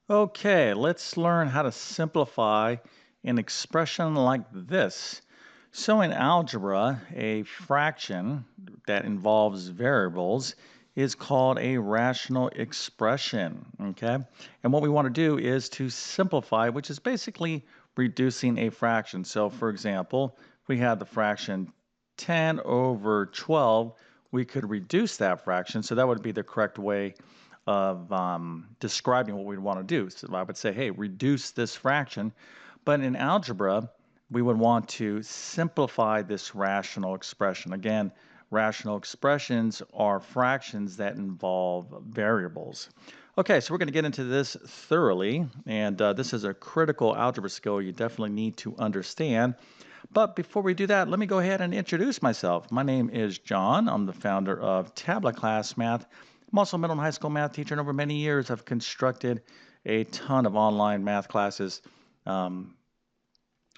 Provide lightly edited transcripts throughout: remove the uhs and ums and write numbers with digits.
Okay, let's learn how to simplify an expression like this. So in algebra, a fraction that involves variables is called a rational expression, okay? And what we want to do is to simplify, which is basically reducing a fraction. So for example, if we had the fraction 10 over 12, we could reduce that fraction. So that would be the correct way of describing what we'd want to do. So I would say, hey, reduce this fraction. But in algebra, we would want to simplify this rational expression. Again, rational expressions are fractions that involve variables. Okay, so we're going to get into this thoroughly, and this is a critical algebra skill you definitely need to understand. But before we do that, let me go ahead and introduce myself. My name is John. I'm the founder of TabletClass Math. I'm also a middle and high school math teacher, and over many years, I've constructed a ton of online math classes. Um,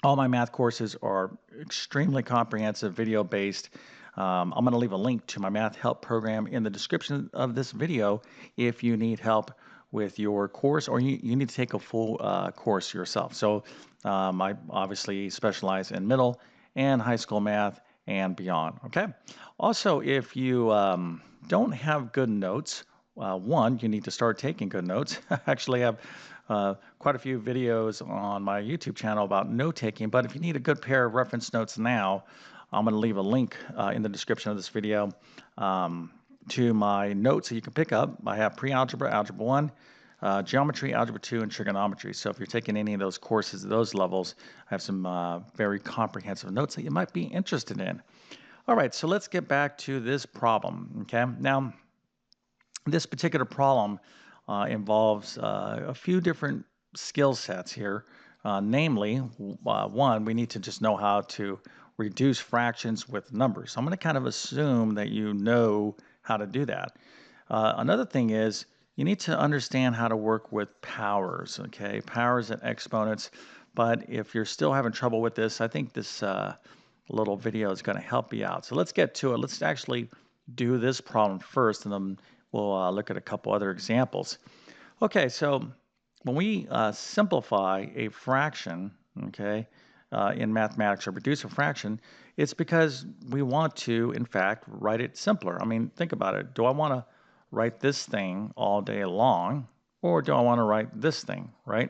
all my math courses are extremely comprehensive, video based. I'm going to leave a link to my math help program in the description of this video if you need help with your course or you need to take a full course yourself. So I obviously specialize in middle and high school math and beyond. Okay. Also, if you don't have good notes, one, you need to start taking good notes. I actually have quite a few videos on my YouTube channel about note taking, but if you need a good pair of reference notes now, I'm going to leave a link in the description of this video to my notes that you can pick up. I have pre-algebra, algebra 1, geometry, algebra 2, and trigonometry. So if you're taking any of those courses at those levels, I have some very comprehensive notes that you might be interested in. All right, so let's get back to this problem, okay? Now, this particular problem involves a few different skill sets here. Namely, one, we need to just know how to reduce fractions with numbers. So I'm going to kind of assume that you know how to do that. Another thing is you need to understand how to work with powers, okay? Powers and exponents. But if you're still having trouble with this, I think this little video is going to help you out. So let's get to it. Let's actually do this problem first, and then we'll look at a couple other examples. Okay, so when we simplify a fraction, okay, in mathematics or reduce a fraction, it's because we want to, in fact, write it simpler. I mean, think about it. Do I want to write this thing all day long, or do I want to write this thing, right?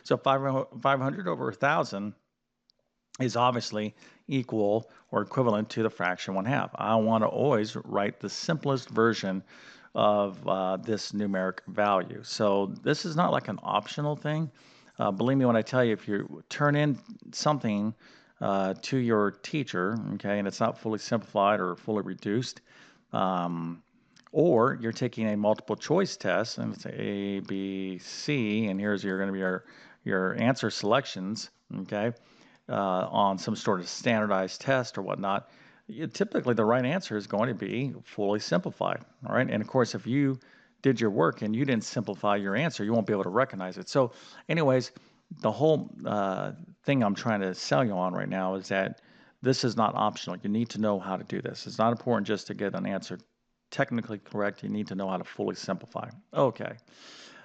So 500 over 1,000 is obviously equal or equivalent to the fraction 1/2. I want to always write the simplest version of this numeric value. So this is not like an optional thing. Believe me when I tell you, if you turn in something to your teacher, okay, and it's not fully simplified or fully reduced, um, or you're taking a multiple choice test and it's A, B, C, and here's going to be your answer selections, okay, on some sort of standardized test or whatnot, typically the right answer is going to be fully simplified. All right. And of course, if you did your work and you didn't simplify your answer, you won't be able to recognize it. So, anyways, the whole thing I'm trying to sell you on right now is that this is not optional. You need to know how to do this. It's not important just to get an answer technically correct. You need to know how to fully simplify. Okay.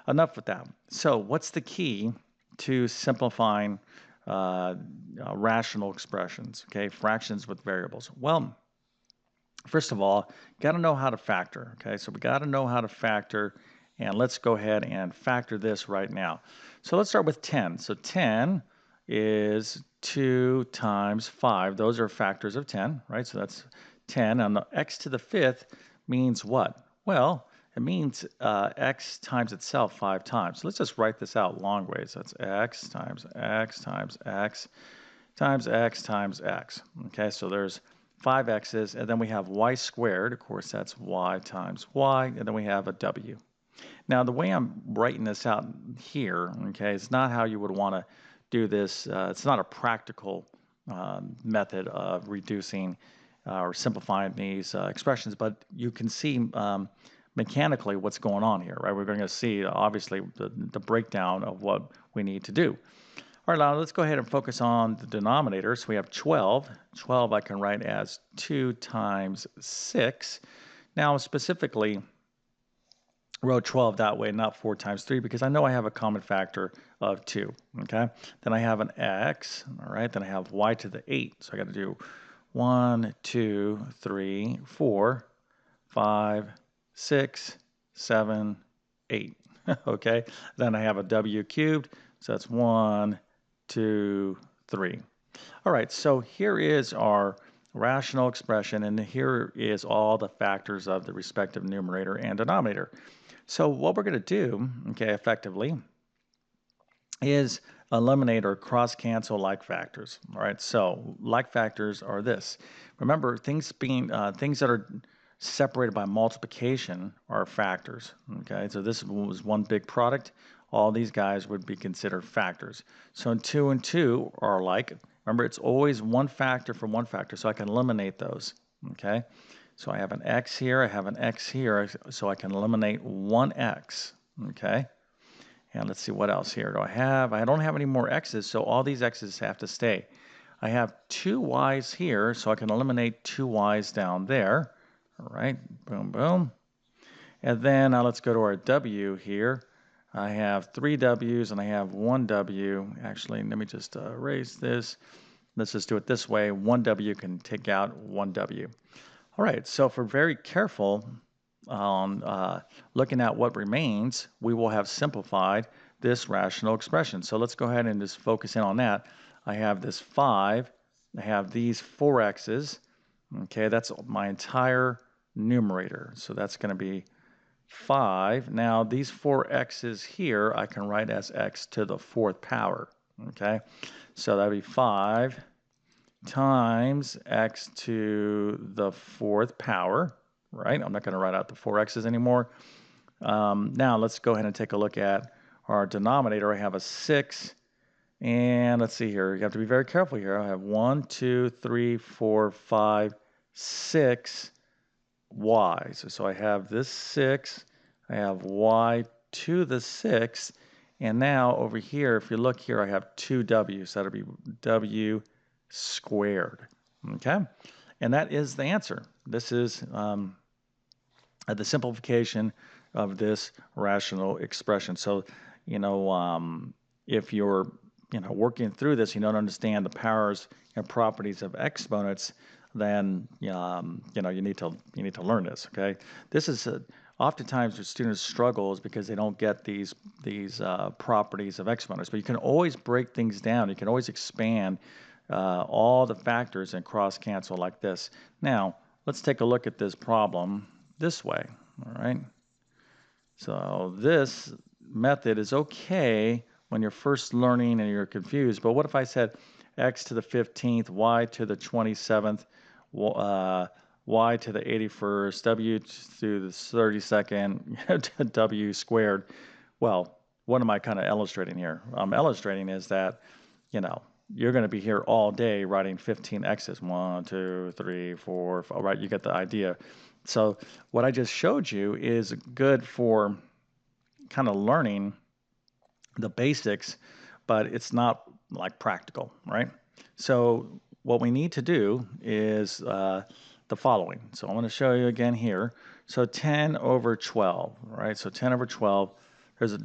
Enough with that. So, what's the key to simplifying uh, rational expressions, okay, fractions with variables? Well, first of all, got to know how to factor, okay? So we got to know how to factor, and let's go ahead and factor this right now. So let's start with 10. So 10 is 2 times 5. Those are factors of 10, right? So that's 10. And the x to the fifth means what? Well, it means x times itself 5 times. So let's just write this out long ways. That's x times x times x times x times x. Okay, so there's 5x's, and then we have y squared. Of course, that's y times y, and then we have a w. Now, the way I'm writing this out here, okay, it's not how you would want to do this. It's not a practical method of reducing or simplifying these expressions, but you can see mechanically what's going on here, right? We're going to see, obviously, the breakdown of what we need to do. All right, now let's go ahead and focus on the denominator. So we have 12. 12 I can write as 2 times 6. Now, specifically, wrote 12 that way, not 4 times 3, because I know I have a common factor of 2, okay? Then I have an x, all right? Then I have y to the 8. So I got to do 1, 2, 3, 4, 5, 6, 7, 8, okay? Then I have a w cubed, so that's 1, 2, 3. All right, so here is our rational expression, and here is all the factors of the respective numerator and denominator. So what we're going to do, okay, effectively, is eliminate or cross-cancel like factors. All right, so like factors are this. Remember, things that are separated by multiplication are factors. Okay, so this was one big product. All these guys would be considered factors. So 2 and 2 are alike. Remember, it's always one factor from one factor, so I can eliminate those. Okay, so I have an x here, I have an x here, so I can eliminate one x. Okay. And let's see what else here do I have. I don't have any more x's, so all these x's have to stay. I have two y's here, so I can eliminate two y's down there. All right, boom, boom. And then let's go to our w here. I have three w's and I have one w. Actually, let me just erase this. Let's just do it this way. One w can take out one w. All right, so if we're very careful on looking at what remains, we will have simplified this rational expression. So let's go ahead and just focus in on that. I have this 5. I have these 4x's. Okay, that's my entire numerator. So that's going to be 5. Now, these 4x's here, I can write as x to the 4th power. Okay, so that would be 5 times x to the 4th power, right? I'm not going to write out the 4x's anymore. Now let's go ahead and take a look at our denominator. I have a 6, and let's see here. You have to be very careful here. I have 1, 2, 3, 4, 5, 6 y's. So I have this 6. I have y to the 6th. And now over here, if you look here, I have two w's. So that'll be w squared. Okay? And that is the answer. This is the simplification of this rational expression. So, if you're, working through this, you don't understand the powers and properties of exponents, then, you need to learn this. Okay, this is oftentimes the students struggle is because they don't get these properties of exponents. But you can always break things down. You can always expand all the factors and cross cancel like this. Now, let's take a look at this problem this way. All right. So this method is okay when you're first learning and you're confused. But what if I said x to the 15th, y to the 27th, y to the 81st, w to the 32nd, w squared? Well, what am I kind of illustrating here? I'm illustrating is that, you're going to be here all day writing 15 x's. 1, 2, 3, 4, 5. Right, you get the idea. So what I just showed you is good for kind of learning the basics, but it's not like practical, right? So what we need to do is the following. So I'm going to show you again here. So 10 over 12, right? So 10 over 12, there's a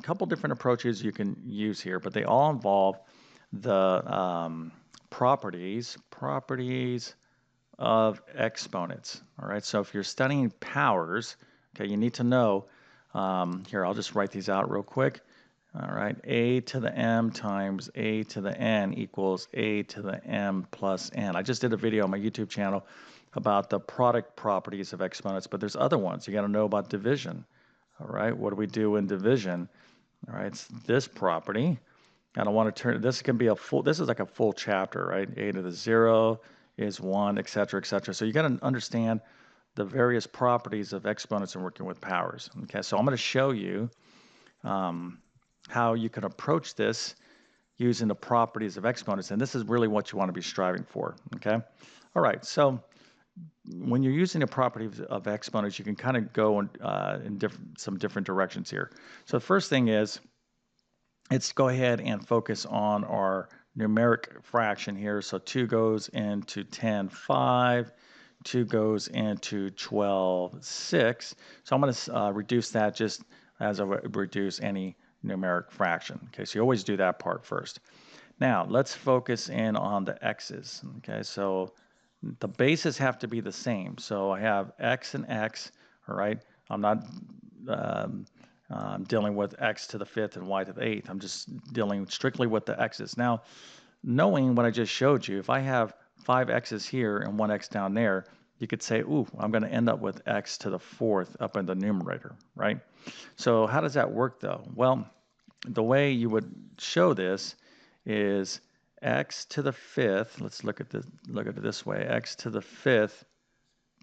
couple different approaches you can use here, but they all involve the properties of exponents. All right, so if you're studying powers, okay, you need to know, here, I'll just write these out real quick. All right, a to the m times a to the n equals a to the m plus n. I just did a video on my YouTube channel about the product properties of exponents, but there's other ones. You got to know about division. All right, what do we do in division? All right, it's this property. I don't want to turn, this can be this is like a full chapter, right? A to the 0 is 1, et cetera, et cetera. So you got to understand the various properties of exponents and working with powers. Okay, so I'm going to show you how you can approach this using the properties of exponents, and this is really what you want to be striving for. Okay, all right, so when you're using the properties of exponents, you can kind of go in some different directions here. So the first thing is, let's go ahead and focus on our numeric fraction here. So 2 goes into 10, 5, 2 goes into 12/6. So I'm going to reduce that just as I would reduce any numeric fraction. Okay, so you always do that part first. Now, let's focus in on the x's. Okay, so the bases have to be the same. So I have x and x, all right? I'm not dealing with x to the 5th and y to the 8th. I'm just dealing strictly with the x's. Now, knowing what I just showed you, if I have 5 x's here and 1 x down there, you could say, ooh, I'm going to end up with x to the 4th up in the numerator, right? So how does that work, though? Well, the way you would show this is x to the 5th. Let's look at it this way. X to the 5th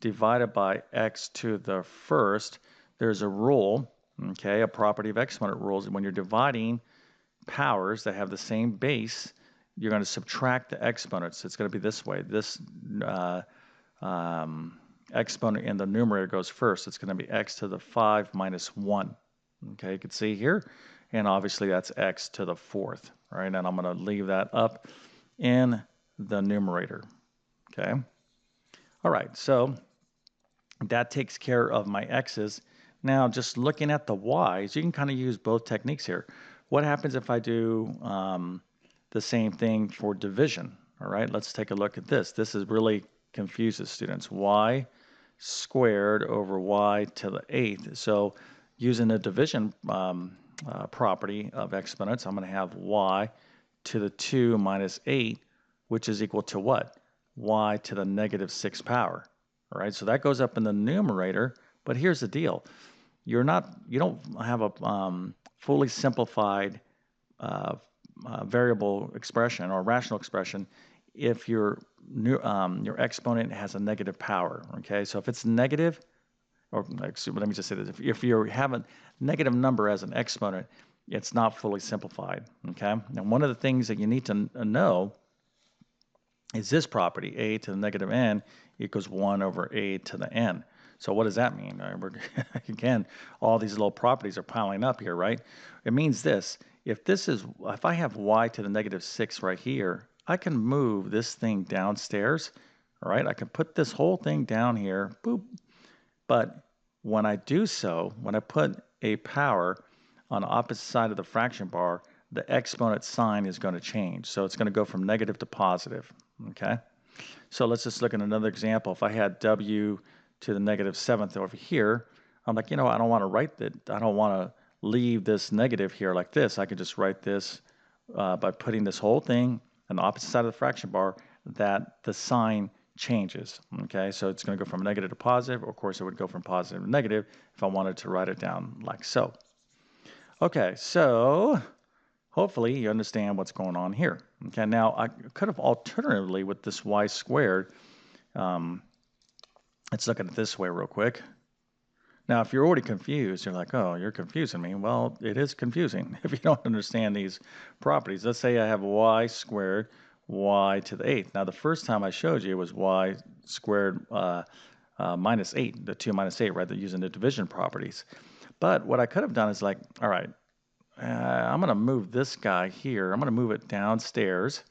divided by x to the 1st. There's a rule, okay, a property of exponent rules. When you're dividing powers that have the same base, you're going to subtract the exponents. It's going to be this way. This exponent in the numerator goes first. It's going to be x to the 5 minus 1. Okay, you can see here. And obviously that's x to the 4th, right? And I'm going to leave that up in the numerator, okay? All right, so that takes care of my x's. Now, just looking at the y's, you can kind of use both techniques here. What happens if I do the same thing for division? All right, let's take a look at this. This is really confuses students. Y squared over y to the 8th. So using the division property of exponents, I'm going to have y to the 2 minus 8, which is equal to what? Y to the negative 6 power. All right, so that goes up in the numerator, but here's the deal. You don't have a fully simplified variable expression or rational expression if your exponent has a negative power, okay? So if it's negative, or let me just say this, if you have a negative number as an exponent, it's not fully simplified, okay? Now, one of the things that you need to know is this property, a to the negative n equals 1 over a to the n. So what does that mean? Again, all these little properties are piling up here, right? It means this. If I have y to the negative 6 right here, I can move this thing downstairs, all right? I can put this whole thing down here, boop. But when I do so, when I put a power on the opposite side of the fraction bar, the exponent sign is going to change. So it's going to go from negative to positive, okay? So let's just look at another example. If I had w to the negative 7th over here, I'm like, I don't want to write that. I don't want to leave this negative here like this. I could just write this by putting this whole thing on the opposite side of the fraction bar, that the sign changes, okay? So it's going to go from negative to positive. Of course, it would go from positive to negative if I wanted to write it down like so. Okay, so hopefully you understand what's going on here. Okay, now I could have alternatively with this y squared, let's look at it this way real quick. Now, if you're already confused, you're like, oh, you're confusing me. Well, it is confusing if you don't understand these properties. Let's say I have y squared, y to the 8th. Now, the first time I showed you it was y squared minus 8, the 2 minus 8, right? They're using the division properties. But what I could have done is like, all right, I'm going to move this guy here. I'm going to move it downstairs.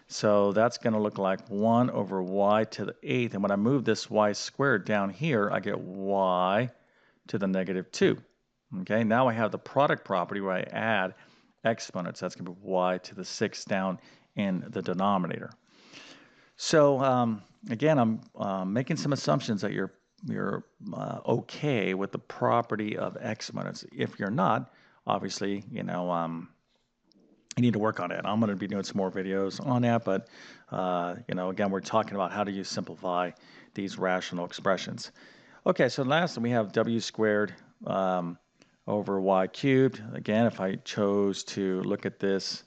So that's going to look like 1 over y to the 8th. And when I move this y squared down here, I get y to the negative 2. Okay, now I have the product property where I add exponents. That's going to be y to the 6th down in the denominator. So again, I'm making some assumptions that you're okay with the property of exponents. If you're not, obviously, you need to work on it. I'm going to be doing some more videos on that, but again, we're talking about how do you simplify these rational expressions. Okay, so last we have w squared over y cubed. Again, if I chose to look at this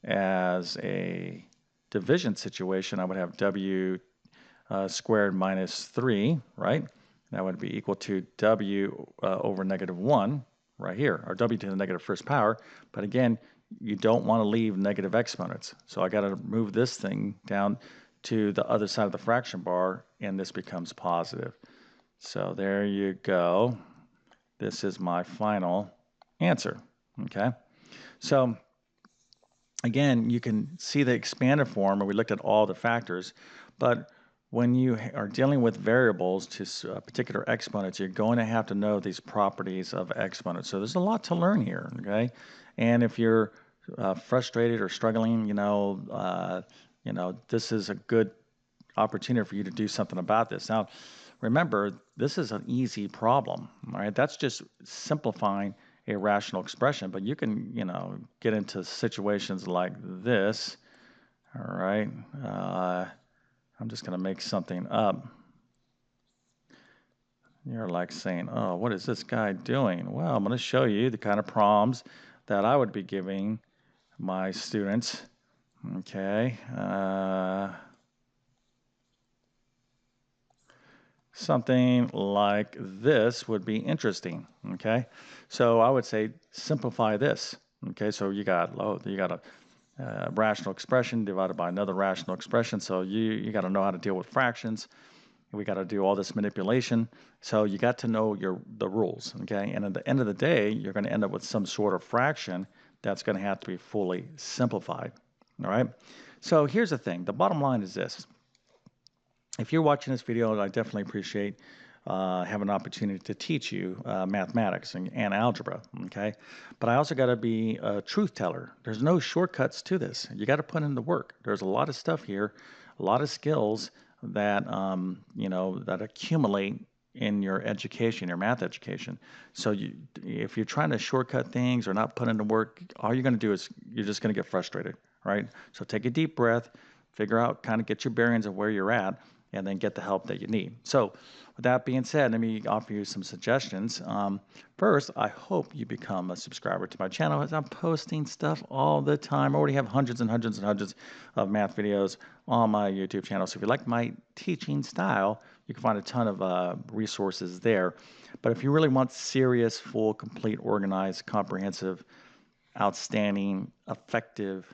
as a division situation, I would have w squared minus 3, right? That would be equal to w over negative 1 right here, or w to the negative 1st power. But again, you don't want to leave negative exponents. So I got to move this thing down to the other side of the fraction bar, and this becomes positive. So there you go. This is my final answer, okay? So again, you can see the expanded form where we looked at all the factors, but when you are dealing with variables to particular exponents, you're going to have to know these properties of exponents. So there's a lot to learn here, okay? And if you're frustrated or struggling, this is a good opportunity for you to do something about this. Now, remember, this is an easy problem, all right? That's just simplifying a rational expression, but you can, get into situations like this, all right? I'm just going to make something up. You're like saying, oh, what is this guy doing? Well, I'm going to show you the kind of problems that I would be giving my students. Okay. Something like this would be interesting. Okay. So I would say simplify this. Okay. So you got a rational expression divided by another rational expression. So you got to know how to deal with fractions. We got to do all this manipulation. So you got to know the rules, okay? And at the end of the day, you're going to end up with some sort of fraction that's going to have to be fully simplified, all right? So here's the thing. The bottom line is this. If you're watching this video, I definitely appreciate having an opportunity to teach you mathematics and algebra, okay? But I also got to be a truth teller. There's no shortcuts to this. You got to put in the work. There's a lot of stuff here, a lot of skills that that accumulate in your education, your math education. So if you're trying to shortcut things or not put in the work, all you're going to do is you're just going to get frustrated, right? So take a deep breath, figure out, kind of get your bearings of where you're at, and then get the help that you need. So with that being said, let me offer you some suggestions. First, I hope you become a subscriber to my channel as I'm posting stuff all the time. I already have hundreds and hundreds and hundreds of math videos on my YouTube channel. So if you like my teaching style, you can find a ton of resources there. But if you really want serious, full, complete, organized, comprehensive, outstanding, effective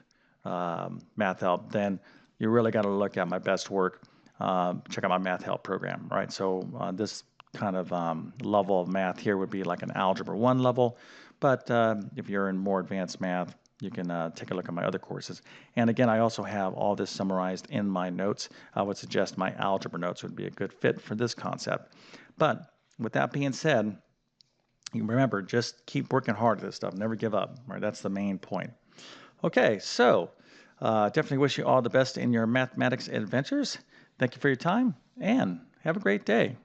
math help, then you really got to look at my best work. Check out my math help program, right? So this kind of level of math here would be like an Algebra 1 level. But if you're in more advanced math, you can take a look at my other courses. And again, I also have all this summarized in my notes. I would suggest my algebra notes would be a good fit for this concept. But with that being said, you remember, just keep working hard at this stuff. Never give up, right? That's the main point. Okay, so definitely wish you all the best in your mathematics adventures. Thank you for your time, and have a great day.